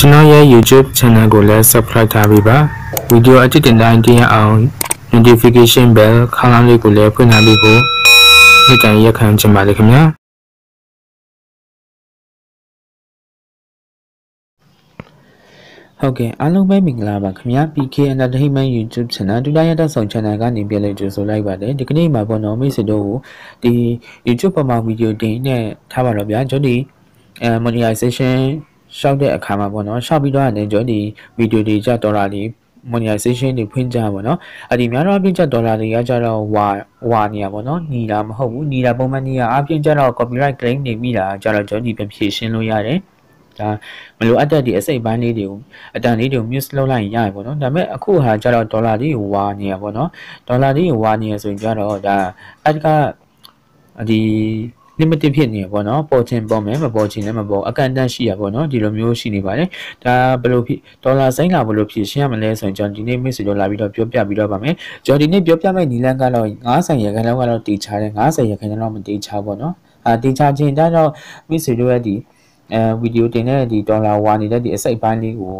Channel ya YouTube channel ကိုလည်း subscribe ထားပြီးပါဗီဒီယိုအကြည့်တင်တိုင်းတင်ရအောင် notification bell ခေါင်းလောင်းလေးကိုလည်းဖွင့်ထားပြီးကိုနေ့တိုင်းရက်ခံချင်ပါလေခင်ဗျာဟုတ်ကဲ့အားလုံးပဲမင်္ဂလာပါခင်ဗျာ PK Entertainment YouTube channel ဒုတိယတက်ဆောင် channel ကနေပြန်လည်ကြိုဆိုလိုက်ပါတယ်ဒီကနေ့မှာပေါ့နော်မိတ်ဆွေတို့ကိုဒီ YouTube ပေါ်မှာဗီဒီယိုတင်နဲ့ထားပါတော့ဗျာကျွန်တော်ဒီmonetization ရှောက်တဲ့အခါမှာပေါ့နော်ရှောက်ပြီးတော့လည်းကျွန်တော်ဒီဗီဒီယိုတွေကြဒေါ်လာတွေ monetization တွေဖွင့်ကြပါတော့အဲ့ဒီများတော့အပြည့်ကျဒေါ်လာတွေကကြတော့ဝါနေရပါတော့ညီတာမဟုတ်ဘူးညီတာပုံမှန်ညီတာအပြည့်ကျတော့ copyright claim နေမိတာကြတော့ကျွန်တော်ဒီပြန်ဖြေရှင်းလို့ရတယ်ဒါမလိုအပ်တဲ့ဒီအစိပ်ပိုင်းလေးတွေကိုအတန်လေးတွေကို mute လုပ်လိုက်ရရပေါ့နော်ဒါပေမဲ့အခုဟာကျတော့ဒေါ်လာလေးကိုဝါနေရပေါ့နော်ဒေါ်လာလေးကိုဝါနေရဆိုရင်ကျတော့ဒါအတကဒီ limited ဖြစ်နေပေါ့နော်ပေါ်ချင်းပေါ်မယ်မပေါ်ချင်းလည်းမပေါ်အကန့်အသတ်ရှိရပေါ့နော်ဒီလိုမျိုးရှိနေပါတယ်ဒါဘယ်လိုဖြစ်ဒေါ်လာစိမ့်လာဘယ်လိုဖြစ်ရှင်းရမလဲဆိုရင်ကျွန်တော်ဒီနေ့ message တော့လာပြီးတော့ပြောပြပြီးတော့ပါမယ်ကျွန်တော်ဒီနေ့ပြောပြမယ့်နီလန်းကတော့90ရာခိုင်နှုန်းကတော့တေချာတယ်90ရာခိုင်နှုန်းတော့မတေချာပေါ့နော်တေချာချင်းဒါတော့ message တို့ရဲ့ဒီဗီဒီယိုတင်တဲ့ဒီဒေါ်လာဝါနေတဲ့ဒီအစိပ်ပိုင်းလေးကို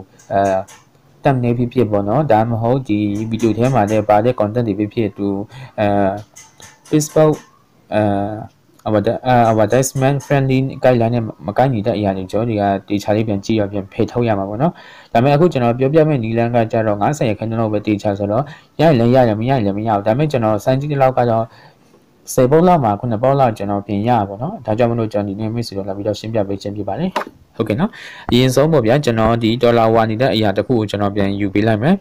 တက်နေဖြစ်ပေါ့နော်ဒါမှမဟုတ်ဒီဗီဒီယိုထဲမှာလည်းပါတဲ့ content တွေဖြစ်သူFacebook advertisement friendly guideline နဲ့မကိုက်ညီတဲ့အရာတွေကျွန်တော်တွေကတေချာလေးပြန်ကြည့်ရပြန်ဖယ်ထုတ်ရမှာပေါ့နော်ဒါပေမဲ့အခုကျွန်တော်ပြောပြမယ့်နီလန်းကကြတော့90ရာခိုင်နှုန်းလောက်ပဲတေချာဆိုတော့ရရင်လည်းရတယ်မရရင်လည်းမရဘူးဒါပေမဲ့ကျွန်တော်စမ်းကြည့်တဲ့လောက်ကတော့10ပေါက်လောက်မှာ9ပေါက်လောက်ကျွန်တော်ပြင်ရပါတော့ဒါကြောင့်မလို့ကျွန်တော်ဒီနေ့ message တော့လာပြီးတော့ရှင်းပြပေးခြင်းဖြစ်ပါတယ်ဟုတ်ကဲ့နော်အရင်ဆုံးပေါ့ဗျာကျွန်တော်ဒီဒေါ်လာဝါနေတဲ့အရာတစ်ခုကိုကျွန်တော်ပြန်ယူပေးလိုက်မယ်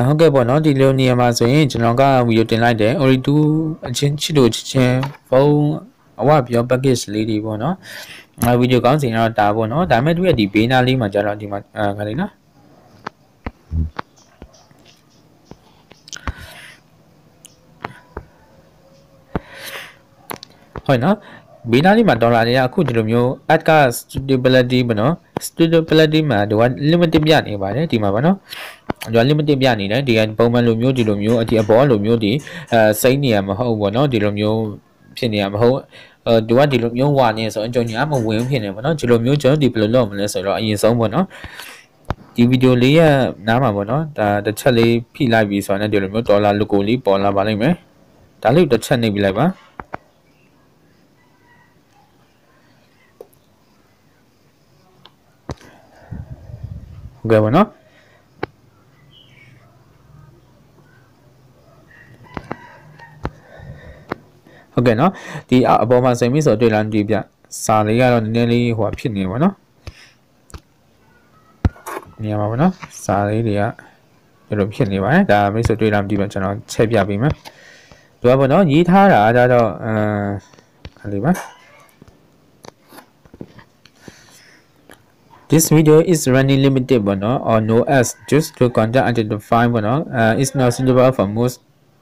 ဟုတ်ကဲ့ပေါ့နော်ဒီလိုနေရာမှာဆိုရင်ကျွန်တော်ကဗီဒီယိုတင်လိုက်တယ် Ori2 အချင်းချစ်တို့ချင်းဖုန်းအဝပြော package လေးတွေပေါ့နော်ဗီဒီယိုကောင်းစီတော့တာပေါ့နော်ဒါပေမဲ့သူရဲ့ဒီဘေးနားလေးမှာကျတော့ဒီမှာခါလေးနော်ဟုတ်နော်ဘေးနားလေးမှာဒေါ်လာတွေကအခုဒီလိုမျိုး add က suitability ပေါ့နော် suitability မှာဒီက limited ပြနေပါတယ်ဒီမှာပေါ့နော်ဒီ limited ပြနေတယ်ဒီကပုံမှန်လိုမျိုးဒီလိုမျိုးဒီအပေါ်လိုမျိုးဒီစိမ့်နေရမဟုတ်ပေါ့နော်ဒီလိုမျိုးဖြစ်နေရမဟုတ်ဒီကဒီလိုမျိုးဝါနေဆိုအကြောင်းညာမဝင်ဖြစ်နေပေါ့နော်ဒီလိုမျိုးကျွန်တော်ဒီဘယ်လိုလုပ်မလဲဆိုတော့အရင်ဆုံးပေါ့နော်ဒီဗီဒီယိုလေးရဲ့နားမှာပေါ့နော်ဒါတစ်ချက်လေးဖိလိုက်ပြီးဆိုတော့ဒီလိုမျိုးဒေါ်လာ logo လေးပေါ်လာပါလိမ့်မယ်ဒါလေးတစ်ချက်နှိပ်ပြလိုက်ပါဟုတ်ကဲ့ပါနော်ဟုတ်ကဲ့နော်ဒီအပေါ်မှာစိမ့်ပြီးဆိုတွေ့လာကြည့်ပြစာလေးကတော့နည်းနည်းလေးဟိုဖြစ်နေပါနော်နေရာမှာပါနော်စာလေးတွေကဒီလိုဖြစ်နေပါတယ်ဒါမိတ်ဆွေတွေ့လာကြည့်ပြကျွန်တော်ချက်ပြပေးမယ်ဒီကပေါ့နော်ရေးထားတာဒါတော့ခါလေးပါThis video is running limited ပေါ့နော် or no as just to content identify ပေါ့နော်is not suitable for most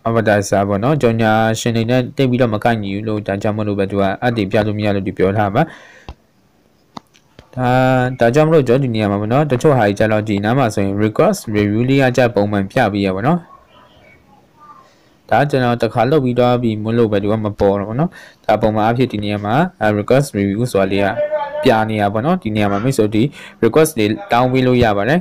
advertiser ပေါ့နော်ကြောင့်ညာရှင်နေနဲ့တိတ်ပြီးတော့မကိုက်ညီဘူးလို့ဒါကြောင့်မလို့ပဲသူကအတည်ပြလို့မရလို့ဒီပြောထားပါဒါကြောင့်မလို့ကျွန်တော်ဒီနေရာမှာပေါ့နော်တချို့ဟာကြီးကြတော့ဒီနားမှာဆိုရင် request review လေးကကြပုံမှန်ပြပြီးရပါတော့ဒါကျွန်တော်တစ်ခါလုပ်ပြီးတော့ပြီးမလို့ပဲသူကမပေါ်တော့ဗောနော်ဒါပုံမှန်အဖြစ်ဒီနေရာမှာ request review ဆိုတာလေးကပြနေရပါတော့ဒီနေရာမှာမိတ်ဆွေဒီ request တွေတောင်းပေးလို့ရပါတယ်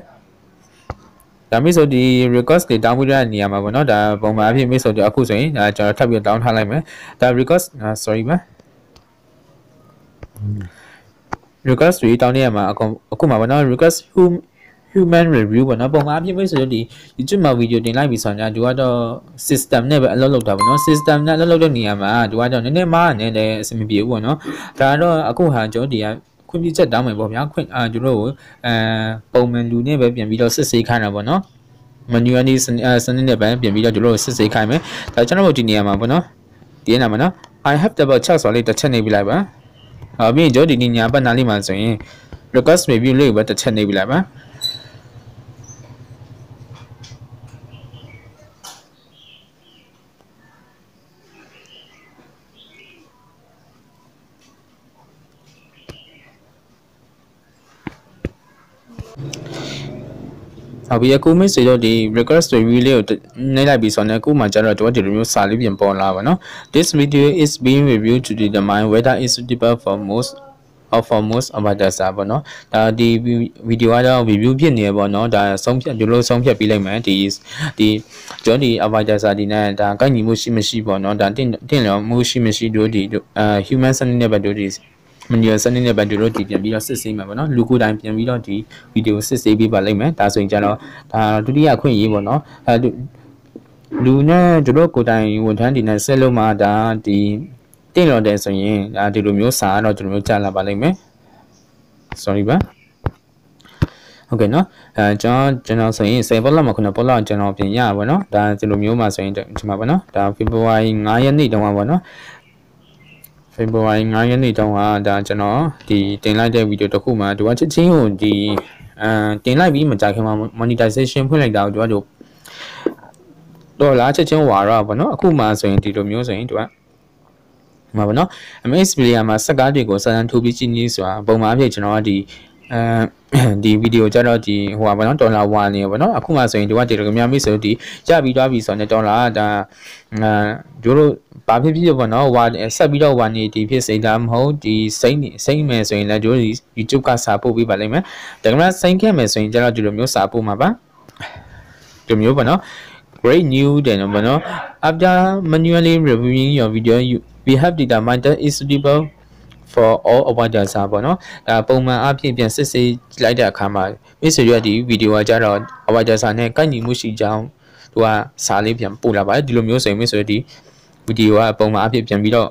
ဒါမိတ်ဆွေဒီ request တွေတောင်းပေးတဲ့နေရာမှာပေါ့နော်ဒါပုံမှန်အဖြစ်မိတ်ဆွေဒီအခုဆိုရင်ဒါကျွန်တော်ထပ်ပြီးတောင်းထားလိုက်မယ်ဒါ request sorry ပါ request တွေတောင်းနေရမှာအခုမှာပေါ့နော် request human review ပေါ့နော်ပုံမှန်အဖြစ်မိတ်ဆွေဒီ YouTube မှာဗီဒီယိုတင်လိုက်ပြီဆိုရင်ဒီကတော့ system နဲ့ပဲအလုပ်လုပ်တာပေါ့နော် system နဲ့အလုပ်လုပ်တဲ့နေရာမှာဒီကတော့နည်းနည်းမားနေတယ်အဆင်မပြေဘူးပေါ့နော်ဒါတော့အခုဟာကျွန်တော်ဒီက ခွင့်ပြုချက်တောင်းမယ်ပေါ့ဗျာခွင့်သူတို့ကိုပုံမှန်လူနဲ့ပဲပြန်ပြီးတော့စစ်ဆေးခိုင်းတာပေါ့နော် manually စနစ်နဲ့ပဲပြန်ပြီးတော့သူတို့စစ်ဆေးခိုင်းမယ်ဒါကျွန်တော်တို့ဒီနေရာမှာပေါ့နော်ဒီနေရာမှာနော် I have double check ဆိုလေးတစ်ချက်နေပြလိုက်ပါပြီးတော့ဒီညာဘက်နားလေးမှာဆိုရင် request review လေးကိုပဲတစ်ချက်နေပြလိုက်ပါဟုတ်ပြီအခုမိတ်ဆွေတို့ဒီ request review လေးကိုနှိပ်လိုက်ပြီးဆိုတော့အခုမှကျတော့တို့ဒီလိုမျိုးစာလေးပြန်ပေါ်လာပါနော် This video is being reviewed to determine whether it's suitable for most of our data ပေါ့နော်ဒါဒီ video ကတော့ review ဖြစ်နေရပေါ့နော်ဒါဆုံးဖြတ်ဒီလိုဆုံးဖြတ်ပြီးလိုက်မယ်ဒီကျွန်တော်ဒီ our data ဒီနဲ့ဒါကိုက်ညီမှုရှိမရှိပေါ့နော်ဒါတင်လောမှုရှိမရှိတို့ဒီhuman စနစ်နဲ့ပဲတို့ဒီမန်နျူစနစ်နဲ့ပဲတို့ဒီပြန်ပြီးတော့စစ်ဆေးမှာပေါ့နော်လူကိုယ်တိုင်ပြန်ပြီးတော့ဒီဗီဒီယိုစစ်ဆေးပေးပါလိမ့်မယ်ဒါဆိုရင်ကျတော့ဒါဒုတိယအခွင့်အရေးပေါ့နော်လူနဲ့တို့ကိုယ်တိုင်ဝန်ထမ်းဒီနဲ့ဆက်လို့မှဒါဒီတင်လို့တယ်ဆိုရင်ဒါဒီလိုမျိုးစာတော့ဒီလိုမျိုးကြားလာပါလိမ့်မယ် sorry ပါဟုတ်ကဲ့နော်ကျွန်တော်ဆိုရင်10 bullet မှာ9 bullet ကျွန်တော်ပြင်ရပါဘောနော်ဒါဒီလိုမျိုးမှာဆိုရင်ဒီမှာပေါ့နော်ဒါ February 5 ရက်နေ့တုန်းကပေါ့နော်February 9 ရက်နေ့တုန်းကဒါကျွန်တော်ဒီတင်လိုက်တဲ့ဗီဒီယိုတစ်ခုမှာဒီကချက်ချင်းကိုဒီတင်လိုက်ပြီးမကြခင်မှာ monetization ဖွင့်လိုက်တာကိုတို့ဒေါ်လာချက်ချင်းဝါရပါနော်အခုမှဆိုရင်ဒီလိုမျိုးဆိုရင်တို့ကမှာပေါ့နော် MS Player မှာစက်ကားတွေကိုစမ်းထိုးပြီးကြည့်နေဆိုတာပုံမှန်အဖြစ်ကျွန်တော်ကဒီဗီဒီယိုကြတော့ဒီဟိုပါနော်ဒေါ်လာဝါနေပေါ့နော်အခုမှဆိုရင်ဒီကဒီလိုမျိုးမိဆိုဒီရပြီးသွားပြီဆိုတော့ဒေါ်လာဒါတို့ဘာဖြစ်ဖြစ်ပေါ့နော်ဝါဆက်ပြီးတော့ဝါနေဒီဖြစ်စိတ်တာမဟုတ်ဒီစိတ်မယ်ဆိုရင်လည်းတို့ YouTube ကစာပို့ပေးပါလိမ့်မယ်ဒါကမှစိတ်ခဲ့မယ်ဆိုရင်ကျတော့ဒီလိုမျိုးစာပို့မှာပါဒီမျိုးပေါ့နော် great news တယ်နော်ပေါ့နော် after manually reviewing your video we have determined that it's suitable for all of our data ပေါ့နော်ဒါပုံမှန်အဖြစ်ပြန်စစ်ဆေးလိုက်တဲ့အခါမှာမိတ်ဆွေတို့ဒီဗီဒီယိုကကြတော့ our data နဲ့ကိုက်ညီမှုရှိကြောင်းသူကစာလေးပြန်ပို့လာပါတယ်ဒီလိုမျိုးဆိုရင်မိတ်ဆွေဒီဗီဒီယိုကပုံမှန်အဖြစ်ပြန်ပြီးတော့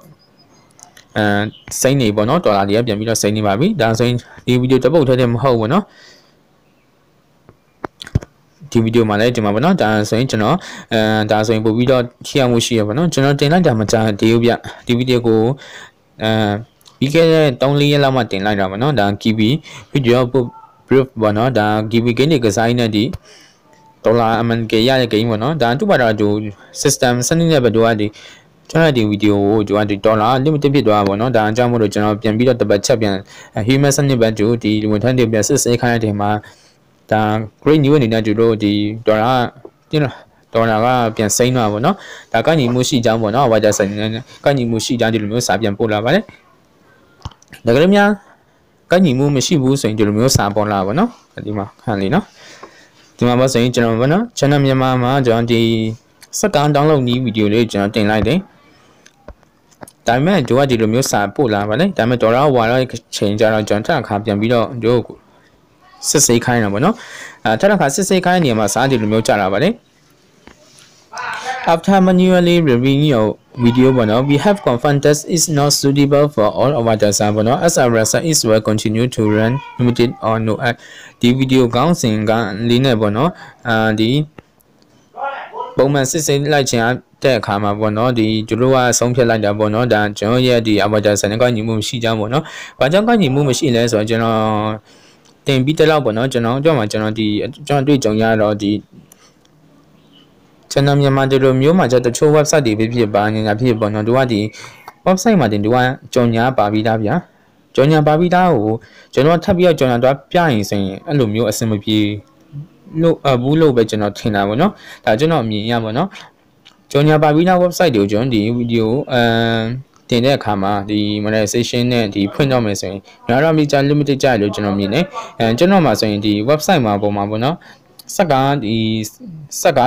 စိမ့်နေပေါ့နော်ဒေါ်လာတွေကပြန်ပြီးတော့စိမ့်နေပါပြီဒါဆိုရင်ဒီဗီဒီယိုတစ်ပုတ်ထဲတည်းမဟုတ်ဘူးနော်ဒီဗီဒီယိုမှာလည်းဒီမှာပေါ့နော်ဒါဆိုရင်ကျွန်တော်ဒါဆိုရင်ပို့ပြီးတော့ထိရောက်မှုရှိရပါတော့ကျွန်တော်တင်လိုက်တာမကြာသေးဘူးဗျဒီဗီဒီယိုကိုပြီးခဲ့တဲ့3-4ရက်လောက်မှတင်လိုက်တာပေါ့နော်ဒါ Givvy video proof ပေါ့နော်ဒါ Givvy ဂိမ်းတွေကစားနေဒီဒေါ်လာအမှန်ကရတဲ့ဂိမ်းပေါ့နော်ဒါသူ့ဘာသာသူ system စနစ်နဲ့ပဲတို့ကဒီကျွန်တော်ဒီဗီဒီယိုကိုကျွန်တော်ဒီဒေါ်လာ limited ဖြစ်သွားပါပေါ့နော်ဒါအကြောင်းမို့လို့ကျွန်တော်ပြန်ပြီးတော့တပတ်ချက်ပြန် human စနစ်ပဲတို့ဒီဝန်ထမ်းတွေပြန်စစ်ဆေးခိုင်းတဲ့ချိန်မှာဒါ great news အနေနဲ့တို့ဒီဒေါ်လာတင်လားဒေါ်လာကပြန်စိမ့်သွားပါပေါ့နော်ဒါကညီမှုရှိကြောင်းပေါ့နော်ဝါကြဆိုင်နေကညီမှုရှိကြောင်းဒီလိုမျိုးစာပြန်ပို့လာပါတယ်ဒါကြလို့များကညီမှုမရှိဘူးဆိုရင်ဒီလိုမျိုးစာပေါ်လာပါနော်ဒီမှာခံလေးနော်ဒီမှာဆိုရင်ကျွန်တော်ပေါ့နော် channel မြန်မာမှာကျွန်တော်ဒီစက်ကောင် download နည်းဗီဒီယိုလေးကျွန်တော်တင်လိုက်တယ်ဒါပေမဲ့တို့ကဒီလိုမျိုးစာပို့လာပါလေဒါပေမဲ့ဒေါ်လာဝါတော့ချိန်ကြတော့ကျွန်တော်တစ်ခါပြန်ပြီးတော့တို့စစ်ဆေးခိုင်းတာပေါ့နော်တစ်ခါစစ်ဆေးခိုင်းနေမှာစာဒီလိုမျိုးကြလာပါလေAfter manually reviewing your video, we have confirmed that it's not suitable for all of our data. As a result, it will continue to run limited or no ad. The video counting line the ပုံမှန်စစ်ဆေးလိုက်ခြင်းတဲ့အခါမှာပေါ့နော်ဒီတို့ကဆုံးဖြတ်လိုက်တာပေါ့နော်ဒါကျွန်တော်ရဲ့ဒီ avatar စနစ်ကညီမှုမရှိကြဘူးပေါ့နော်ဘာကြောင့်ကညီမှုမရှိလဲဆိုတော့ကျွန်တော်တင်ပြီးတလောက်ပေါ့နော်ကျွန်တော်ဒီကျွန်တော်တွေ့ကြုံရတော့ဒီchannel မြန်မာဒီလိုမျိုးမှာကျတချို့ website တွေဖြစ်ပါညာဖြစ်ပေါ့နော်တို့ကဒီ website မှာတင်တို့ကကြော်ညာပါပြီးသားဗျာကြော်ညာပါပြီးသားကိုကျွန်တော်ထပ်ပြီးတော့ကြော်ညာတော့ပြရင်ဆိုရင်အဲ့လိုမျိုးအဆင်မပြေလို့ဘူးလို့ပဲကျွန်တော်ထင်တာပေါ့နော်ဒါကျွန်တော်အမြင်ရပါနော်ကြော်ညာပါပြီးသား website တွေကိုကျွန်တော်ဒီဗီဒီယိုတင်တဲ့အခါမှာဒီ monetization နဲ့ဒီဖွင့်တော့မယ်ဆိုရင်များတော့မိကြ limited ကြရလို့ကျွန်တော်မြင်တယ်ကျွန်တော်မှာဆိုရင်ဒီ website မှာပုံမှာပေါ့နော်စက်ကား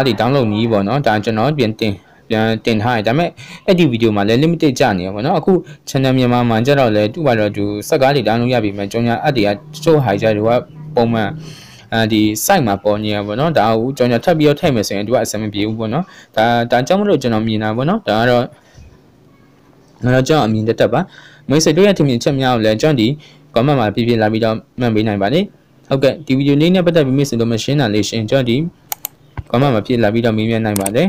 ဒီ download နည်းပေါ့နော်ဒါကျွန်တော်ပြန်တင်ထားတယ်ဒါပေမဲ့အဲ့ဒီဗီဒီယိုမှာလည်း limited ကြနေရပေါ့နော်အခု channel မြန်မာမှာကျတော့လေသူ့ဘာတော့သူစက်ကားတွေ download ရပြီမဲ့ကျွန်တော်အပ်တွေကချို့ hijack တွေကပုံမှန်ဒီ site မှာပေါ်နေရပေါ့နော်ဒါကိုကျွန်တော်ထပ်ပြီးတော့ထည့်မယ်ဆိုရင်သူကအဆင်မပြေဘူးပေါ့နော်ဒါကြောင့်မလို့ကျွန်တော်မြင်တာပေါ့နော်ဒါကတော့ကျွန်တော်အမြင်တက်ပါမိတ်ဆွေတို့ရဲ့ထင်မြင်ချက်များကိုလည်းကျွန်တော်ဒီ comment မှာပြပြလာပြီးတော့မှတ်ပေးနိုင်ပါတယ်ဟုတ်ကဲ့ဒီဗီဒီယိုလေးနဲ့ပတ်သက်ပြီးမိတ်ဆွေတို့မရှင်းတာလေးရှင်းကျွန်တော်ဒီ comment မှာပြလာပြီးတော့မေးမြန်းနိုင်ပါတယ်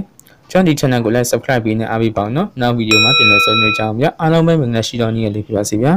ကျွန်တော်ဒီ channel ကိုလည်း subscribe ပေးနေအားပေးပါအောင်နော်နောက်ဗီဒီယိုမှာပြန်လည်ဆုံတွေ့ကြအောင်ဗျအားလုံးပဲမင်္ဂလာရှိတော်နေ့လေးပြပါစေဗျာ